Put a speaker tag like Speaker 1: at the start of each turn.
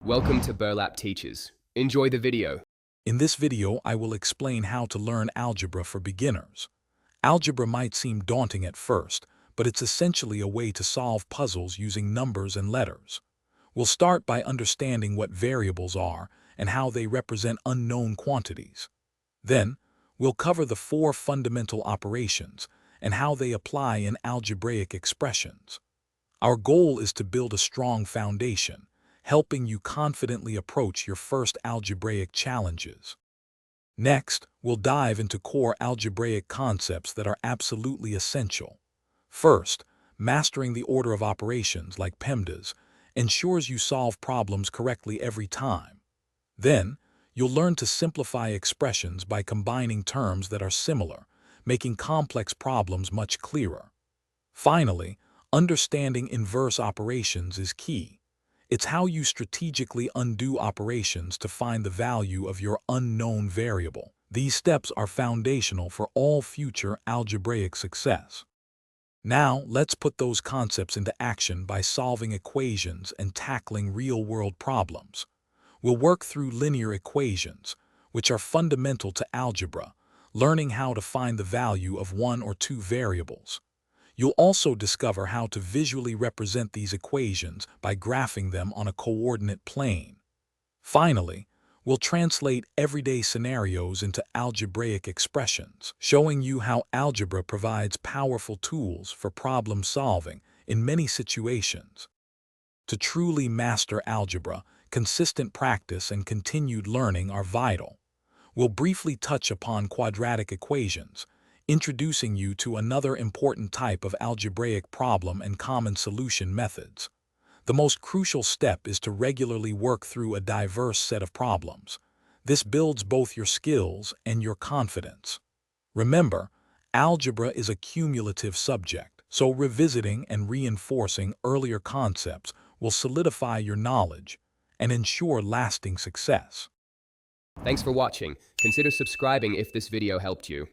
Speaker 1: Welcome to Burlap Teachers. Enjoy the video.
Speaker 2: In this video, I will explain how to learn algebra for beginners. Algebra might seem daunting at first, but it's essentially a way to solve puzzles using numbers and letters. We'll start by understanding what variables are and how they represent unknown quantities. Then, we'll cover the four fundamental operations and how they apply in algebraic expressions. Our goal is to build a strong foundation, helping you confidently approach your first algebraic challenges. Next, we'll dive into core algebraic concepts that are absolutely essential. First, mastering the order of operations like PEMDAS ensures you solve problems correctly every time. Then, you'll learn to simplify expressions by combining terms that are similar, making complex problems much clearer. Finally, understanding inverse operations is key. It's how you strategically undo operations to find the value of your unknown variable. These steps are foundational for all future algebraic success. Now, let's put those concepts into action by solving equations and tackling real-world problems. We'll work through linear equations, which are fundamental to algebra, learning how to find the value of one or two variables. You'll also discover how to visually represent these equations by graphing them on a coordinate plane. Finally, we'll translate everyday scenarios into algebraic expressions, showing you how algebra provides powerful tools for problem solving in many situations. To truly master algebra, consistent practice and continued learning are vital. We'll briefly touch upon quadratic equations, introducing you to another important type of algebraic problem and common solution methods. The most crucial step is to regularly work through a diverse set of problems. This builds both your skills and your confidence. Remember, algebra is a cumulative subject, so revisiting and reinforcing earlier concepts will solidify your knowledge and ensure lasting success.
Speaker 1: Thanks for watching. Consider subscribing if this video helped you.